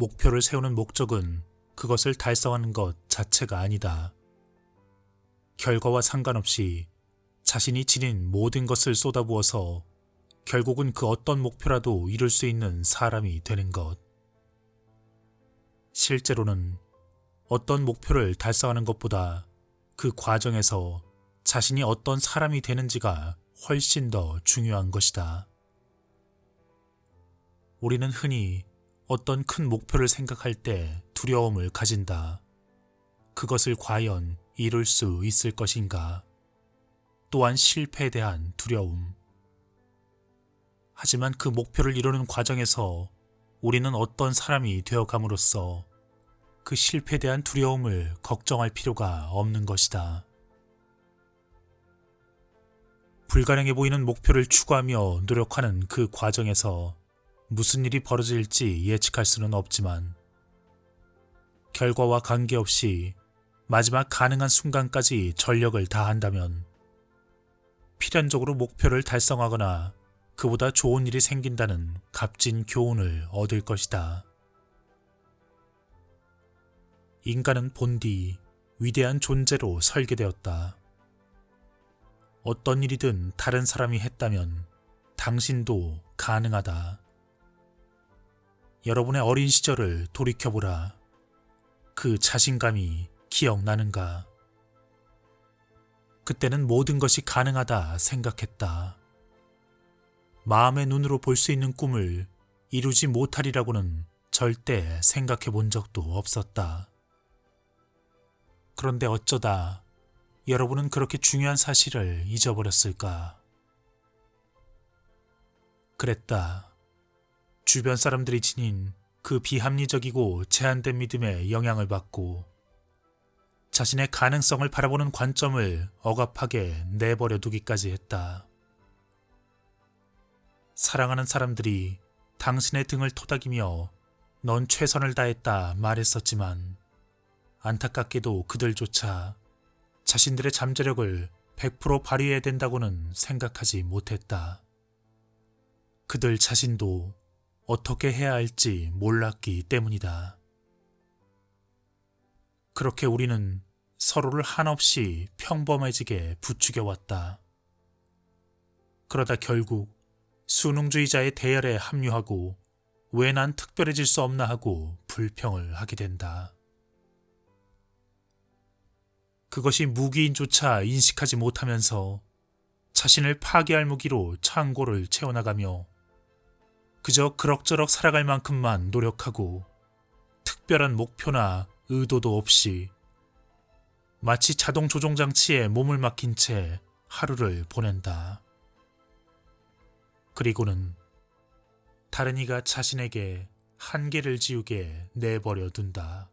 목표를 세우는 목적은 그것을 달성하는 것 자체가 아니다. 결과와 상관없이 자신이 지닌 모든 것을 쏟아부어서 결국은 그 어떤 목표라도 이룰 수 있는 사람이 되는 것. 실제로는 어떤 목표를 달성하는 것보다 그 과정에서 자신이 어떤 사람이 되는지가 훨씬 더 중요한 것이다. 우리는 흔히 어떤 큰 목표를 생각할 때 두려움을 가진다. 그것을 과연 이룰 수 있을 것인가? 또한 실패에 대한 두려움. 하지만 그 목표를 이루는 과정에서 우리는 어떤 사람이 되어감으로써 그 실패에 대한 두려움을 걱정할 필요가 없는 것이다. 불가능해 보이는 목표를 추구하며 노력하는 그 과정에서 무슨 일이 벌어질지 예측할 수는 없지만 결과와 관계없이 마지막 가능한 순간까지 전력을 다한다면 필연적으로 목표를 달성하거나 그보다 좋은 일이 생긴다는 값진 교훈을 얻을 것이다. 인간은 본디 위대한 존재로 설계되었다. 어떤 일이든 다른 사람이 했다면 당신도 가능하다. 여러분의 어린 시절을 돌이켜보라. 그 자신감이 기억나는가? 그때는 모든 것이 가능하다 생각했다. 마음의 눈으로 볼 수 있는 꿈을 이루지 못하리라고는 절대 생각해 본 적도 없었다. 그런데 어쩌다 여러분은 그렇게 중요한 사실을 잊어버렸을까? 그랬다. 주변 사람들이 지닌 그 비합리적이고 제한된 믿음에 영향을 받고 자신의 가능성을 바라보는 관점을 억압하게 내버려 두기까지 했다. 사랑하는 사람들이 당신의 등을 토닥이며 넌 최선을 다했다 말했었지만 안타깝게도 그들조차 자신들의 잠재력을 100% 발휘해야 된다고는 생각하지 못했다. 그들 자신도 어떻게 해야 할지 몰랐기 때문이다. 그렇게 우리는 서로를 한없이 평범해지게 부추겨왔다. 그러다 결국 수능주의자의 대열에 합류하고 왜 난 특별해질 수 없나 하고 불평을 하게 된다. 그것이 무기인조차 인식하지 못하면서 자신을 파괴할 무기로 창고를 채워나가며 그저 그럭저럭 살아갈 만큼만 노력하고 특별한 목표나 의도도 없이 마치 자동 조종장치에 몸을 맡긴 채 하루를 보낸다. 그리고는 다른 이가 자신에게 한계를 지우게 내버려 둔다.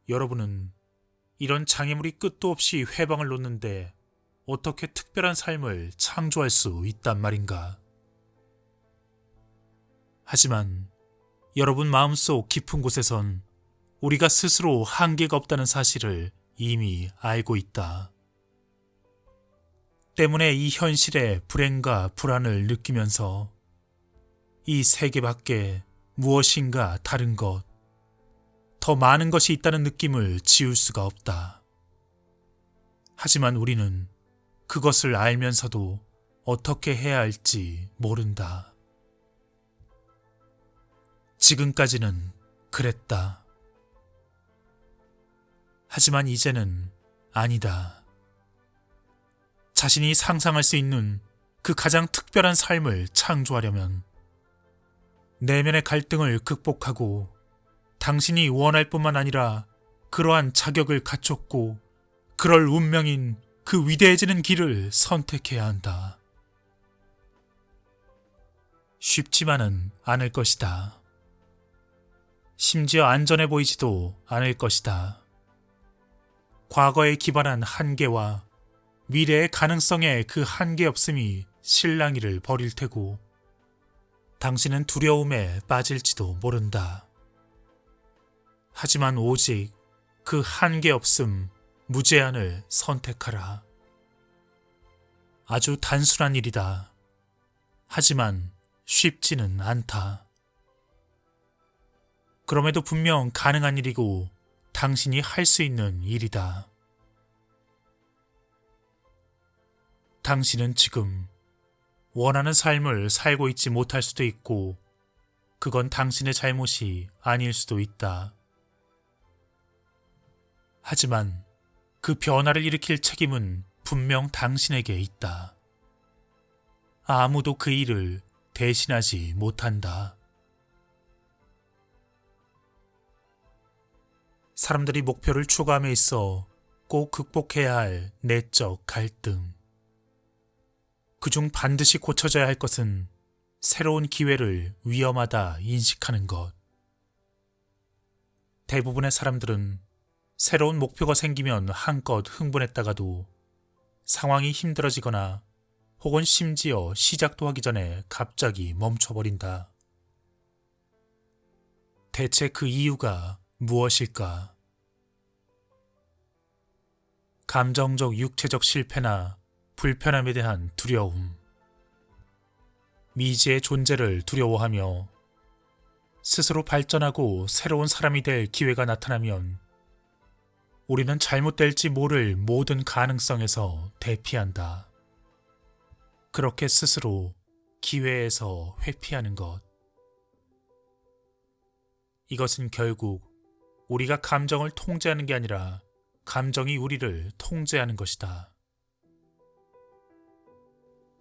여러분은 이런 장애물이 끝도 없이 회방을 놓는데 어떻게 특별한 삶을 창조할 수 있단 말인가? 하지만 여러분 마음속 깊은 곳에선 우리가 스스로 한계가 없다는 사실을 이미 알고 있다. 때문에 이 현실의 불행과 불안을 느끼면서 이 세계 밖에 무엇인가 다른 것, 더 많은 것이 있다는 느낌을 지울 수가 없다. 하지만 우리는 그것을 알면서도 어떻게 해야 할지 모른다. 지금까지는 그랬다. 하지만 이제는 아니다. 자신이 상상할 수 있는 그 가장 특별한 삶을 창조하려면 내면의 갈등을 극복하고 당신이 원할 뿐만 아니라 그러한 자격을 갖췄고 그럴 운명인 그 위대해지는 길을 선택해야 한다. 쉽지만은 않을 것이다. 심지어 안전해 보이지도 않을 것이다. 과거에 기반한 한계와 미래의 가능성에 그 한계 없음이 실랑이를 벌일 테고 당신은 두려움에 빠질지도 모른다. 하지만 오직 그 한계 없음, 무제한을 선택하라. 아주 단순한 일이다. 하지만 쉽지는 않다. 그럼에도 분명 가능한 일이고 당신이 할 수 있는 일이다. 당신은 지금 원하는 삶을 살고 있지 못할 수도 있고 그건 당신의 잘못이 아닐 수도 있다. 하지만 그 변화를 일으킬 책임은 분명 당신에게 있다. 아무도 그 일을 대신하지 못한다. 사람들이 목표를 추구함에 있어 꼭 극복해야 할 내적 갈등. 그중 반드시 고쳐져야 할 것은 새로운 기회를 위험하다 인식하는 것. 대부분의 사람들은 새로운 목표가 생기면 한껏 흥분했다가도 상황이 힘들어지거나 혹은 심지어 시작도 하기 전에 갑자기 멈춰버린다. 대체 그 이유가 무엇일까? 감정적 육체적 실패나 불편함에 대한 두려움, 미지의 존재를 두려워하며 스스로 발전하고 새로운 사람이 될 기회가 나타나면 우리는 잘못될지 모를 모든 가능성에서 대피한다. 그렇게 스스로 기회에서 회피하는 것. 이것은 결국 우리가 감정을 통제하는 게 아니라 감정이 우리를 통제하는 것이다.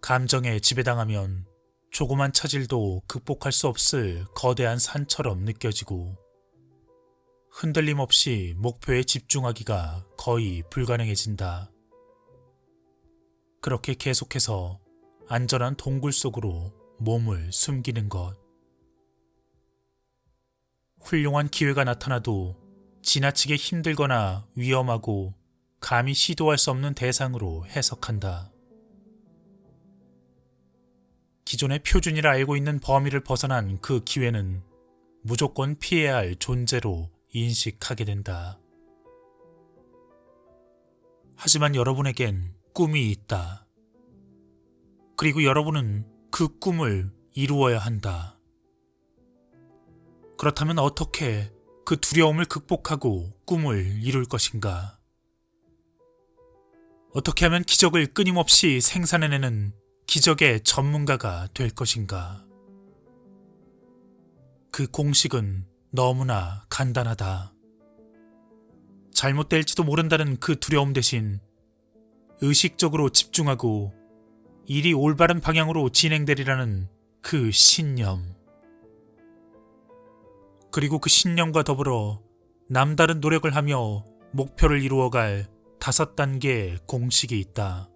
감정에 지배당하면 조그만 차질도 극복할 수 없을 거대한 산처럼 느껴지고 흔들림 없이 목표에 집중하기가 거의 불가능해진다. 그렇게 계속해서 안전한 동굴 속으로 몸을 숨기는 것. 훌륭한 기회가 나타나도 지나치게 힘들거나 위험하고 감히 시도할 수 없는 대상으로 해석한다. 기존의 표준이라 알고 있는 범위를 벗어난 그 기회는 무조건 피해야 할 존재로 인식하게 된다. 하지만 여러분에겐 꿈이 있다. 그리고 여러분은 그 꿈을 이루어야 한다. 그렇다면 어떻게 그 두려움을 극복하고 꿈을 이룰 것인가? 어떻게 하면 기적을 끊임없이 생산해내는 기적의 전문가가 될 것인가? 그 공식은 너무나 간단하다. 잘못될지도 모른다는 그 두려움 대신 의식적으로 집중하고 일이 올바른 방향으로 진행되리라는 그 신념. 그리고 그 신념과 더불어 남다른 노력을 하며 목표를 이루어갈 5단계의 공식이 있다.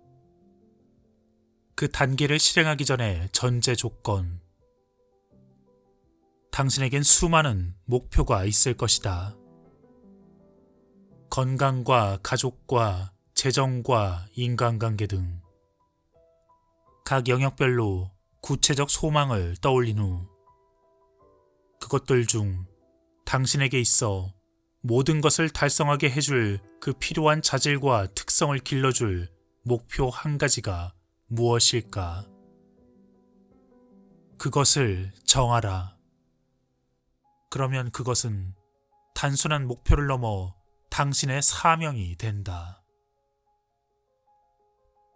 그 단계를 실행하기 전에 전제 조건. 당신에겐 수많은 목표가 있을 것이다. 건강과 가족과 재정과 인간관계 등 각 영역별로 구체적 소망을 떠올린 후 그것들 중 당신에게 있어 모든 것을 달성하게 해줄 그 필요한 자질과 특성을 길러줄 목표 한 가지가 무엇일까? 그것을 정하라. 그러면 그것은 단순한 목표를 넘어 당신의 사명이 된다.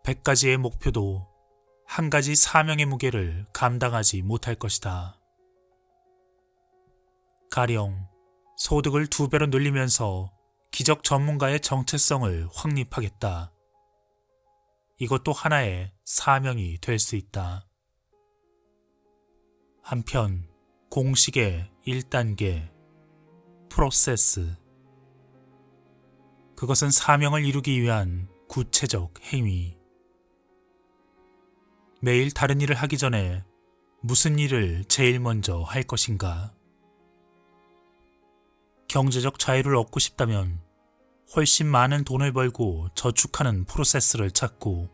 100가지의 목표도 한 가지 사명의 무게를 감당하지 못할 것이다. 가령 소득을 2배로 늘리면서 기적 전문가의 정체성을 확립하겠다. 이것도 하나의 사명이 될 수 있다. 한편 공식의 1단계 프로세스. 그것은 사명을 이루기 위한 구체적 행위. 매일 다른 일을 하기 전에 무슨 일을 제일 먼저 할 것인가? 경제적 자유를 얻고 싶다면 훨씬 많은 돈을 벌고 저축하는 프로세스를 찾고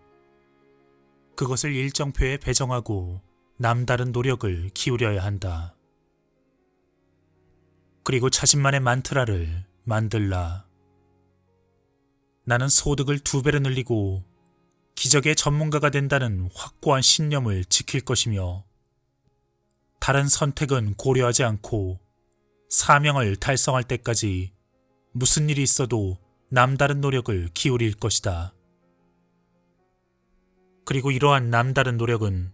그것을 일정표에 배정하고 남다른 노력을 기울여야 한다. 그리고 자신만의 만트라를 만들라. 나는 소득을 2배로 늘리고 기적의 전문가가 된다는 확고한 신념을 지킬 것이며 다른 선택은 고려하지 않고 사명을 달성할 때까지 무슨 일이 있어도 남다른 노력을 기울일 것이다. 그리고 이러한 남다른 노력은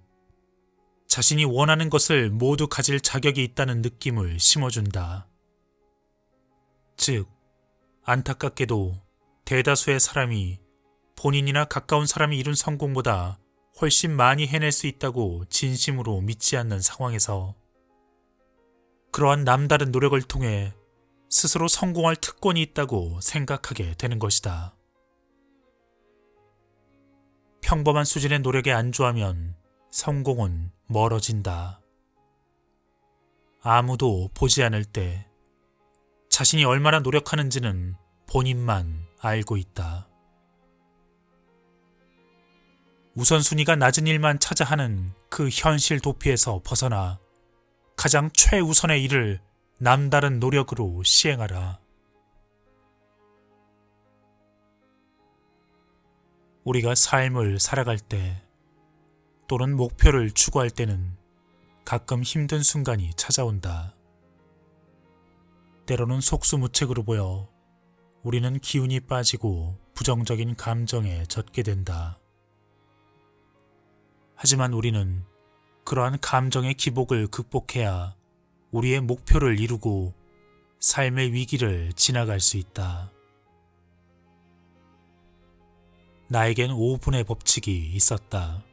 자신이 원하는 것을 모두 가질 자격이 있다는 느낌을 심어준다. 즉, 안타깝게도 대다수의 사람이 본인이나 가까운 사람이 이룬 성공보다 훨씬 많이 해낼 수 있다고 진심으로 믿지 않는 상황에서 그러한 남다른 노력을 통해 스스로 성공할 특권이 있다고 생각하게 되는 것이다. 평범한 수준의 노력에 안주하면 성공은 멀어진다. 아무도 보지 않을 때 자신이 얼마나 노력하는지는 본인만 알고 있다. 우선순위가 낮은 일만 찾아 하는 그 현실 도피에서 벗어나 가장 최우선의 일을 남다른 노력으로 시행하라. 우리가 삶을 살아갈 때 또는 목표를 추구할 때는 가끔 힘든 순간이 찾아온다. 때로는 속수무책으로 보여 우리는 기운이 빠지고 부정적인 감정에 젖게 된다. 하지만 우리는 그러한 감정의 기복을 극복해야 우리의 목표를 이루고 삶의 위기를 지나갈 수 있다. 나에겐 5분의 법칙이 있었다.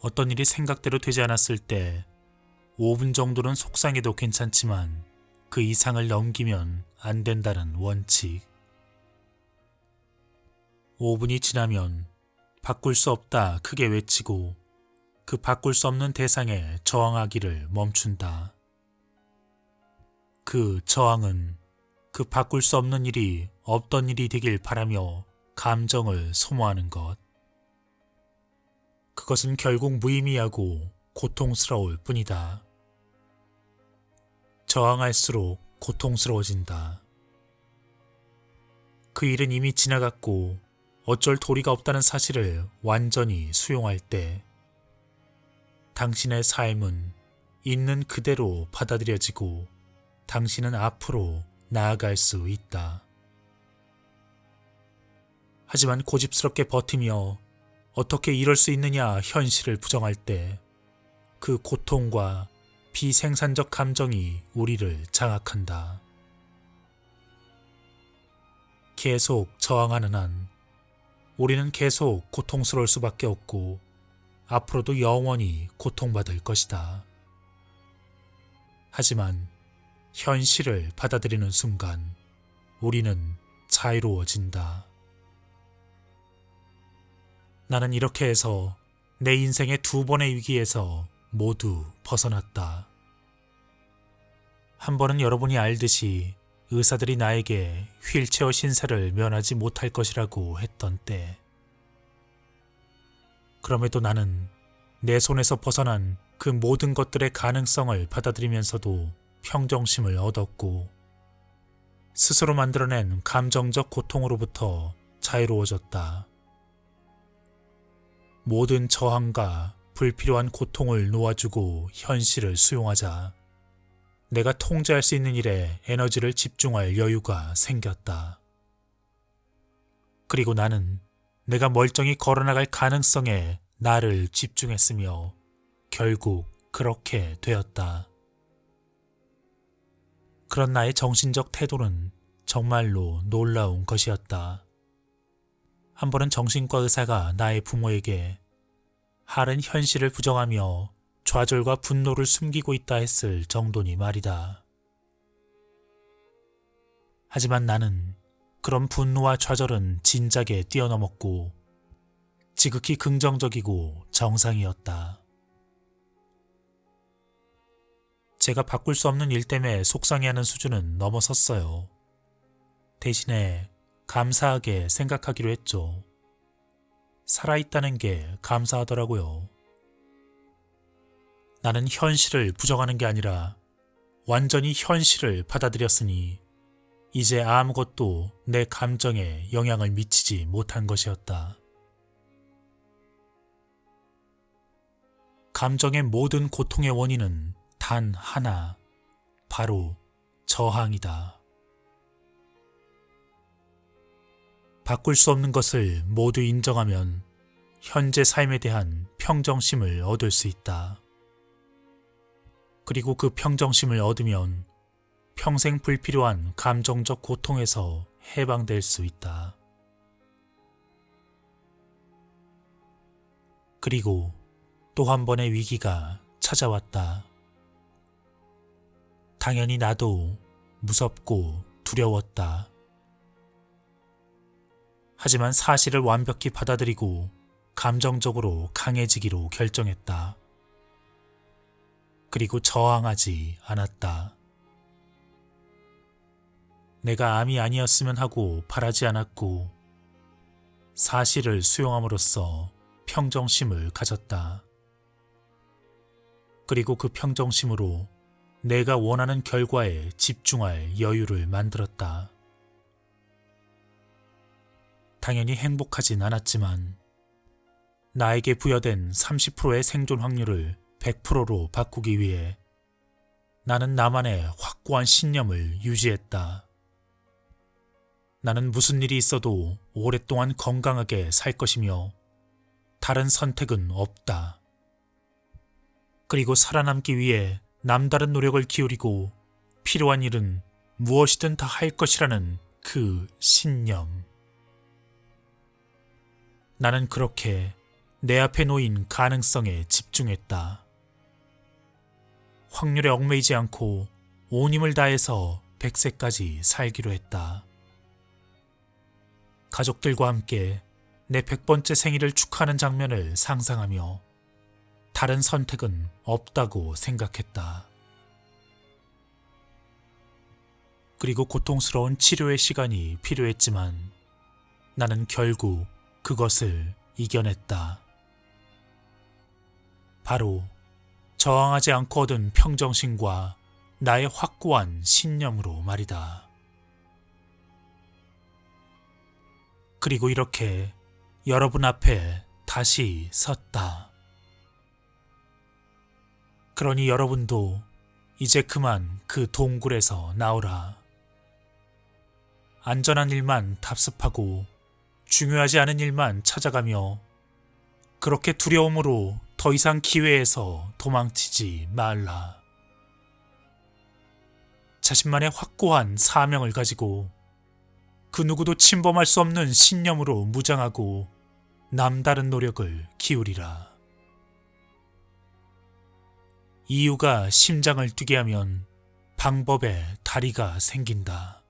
어떤 일이 생각대로 되지 않았을 때 5분 정도는 속상해도 괜찮지만 그 이상을 넘기면 안 된다는 원칙. 5분이 지나면 바꿀 수 없다 크게 외치고 그 바꿀 수 없는 대상에 저항하기를 멈춘다. 그 저항은 그 바꿀 수 없는 일이 없던 일이 되길 바라며 감정을 소모하는 것. 그것은 결국 무의미하고 고통스러울 뿐이다. 저항할수록 고통스러워진다. 그 일은 이미 지나갔고 어쩔 도리가 없다는 사실을 완전히 수용할 때 당신의 삶은 있는 그대로 받아들여지고 당신은 앞으로 나아갈 수 있다. 하지만 고집스럽게 버티며 어떻게 이럴 수 있느냐 현실을 부정할 때 그 고통과 비생산적 감정이 우리를 장악한다. 계속 저항하는 한 우리는 계속 고통스러울 수밖에 없고 앞으로도 영원히 고통받을 것이다. 하지만 현실을 받아들이는 순간 우리는 자유로워진다. 나는 이렇게 해서 내 인생의 2번의 위기에서 모두 벗어났다. 한 번은 여러분이 알듯이 의사들이 나에게 휠체어 신세를 면하지 못할 것이라고 했던 때. 그럼에도 나는 내 손에서 벗어난 그 모든 것들의 가능성을 받아들이면서도 평정심을 얻었고 스스로 만들어낸 감정적 고통으로부터 자유로워졌다. 모든 저항과 불필요한 고통을 놓아주고 현실을 수용하자 내가 통제할 수 있는 일에 에너지를 집중할 여유가 생겼다. 그리고 나는 내가 멀쩡히 걸어나갈 가능성에 나를 집중했으며 결국 그렇게 되었다. 그런 나의 정신적 태도는 정말로 놀라운 것이었다. 한 번은 정신과 의사가 나의 부모에게 할은 현실을 부정하며 좌절과 분노를 숨기고 있다 했을 정도니 말이다. 하지만 나는 그런 분노와 좌절은 진작에 뛰어넘었고 지극히 긍정적이고 정상이었다. 제가 바꿀 수 없는 일 때문에 속상해하는 수준은 넘어섰어요. 대신에 감사하게 생각하기로 했죠. 살아있다는 게 감사하더라고요. 나는 현실을 부정하는 게 아니라 완전히 현실을 받아들였으니 이제 아무것도 내 감정에 영향을 미치지 못한 것이었다. 감정의 모든 고통의 원인은 단 하나, 바로 저항이다. 바꿀 수 없는 것을 모두 인정하면 현재 삶에 대한 평정심을 얻을 수 있다. 그리고 그 평정심을 얻으면 평생 불필요한 감정적 고통에서 해방될 수 있다. 그리고 또 한 번의 위기가 찾아왔다. 당연히 나도 무섭고 두려웠다. 하지만 사실을 완벽히 받아들이고 감정적으로 강해지기로 결정했다. 그리고 저항하지 않았다. 내가 암이 아니었으면 하고 바라지 않았고 사실을 수용함으로써 평정심을 가졌다. 그리고 그 평정심으로 내가 원하는 결과에 집중할 여유를 만들었다. 당연히 행복하진 않았지만 나에게 부여된 30%의 생존 확률을 100%로 바꾸기 위해 나는 나만의 확고한 신념을 유지했다. 나는 무슨 일이 있어도 오랫동안 건강하게 살 것이며 다른 선택은 없다. 그리고 살아남기 위해 남다른 노력을 기울이고 필요한 일은 무엇이든 다 할 것이라는 그 신념. 나는 그렇게 내 앞에 놓인 가능성에 집중했다. 확률에 얽매이지 않고 온 힘을 다해서 100세까지 살기로 했다. 가족들과 함께 내 100번째 생일을 축하하는 장면을 상상하며 다른 선택은 없다고 생각했다. 그리고 고통스러운 치료의 시간이 필요했지만 나는 결국 그것을 이겨냈다. 바로 저항하지 않고 얻은 평정심과 나의 확고한 신념으로 말이다. 그리고 이렇게 여러분 앞에 다시 섰다. 그러니 여러분도 이제 그만 그 동굴에서 나오라. 안전한 일만 답습하고 중요하지 않은 일만 찾아가며 그렇게 두려움으로 더 이상 기회에서 도망치지 말라. 자신만의 확고한 사명을 가지고 그 누구도 침범할 수 없는 신념으로 무장하고 남다른 노력을 기울이라. 이유가 심장을 뛰게 하면 방법에 다리가 생긴다.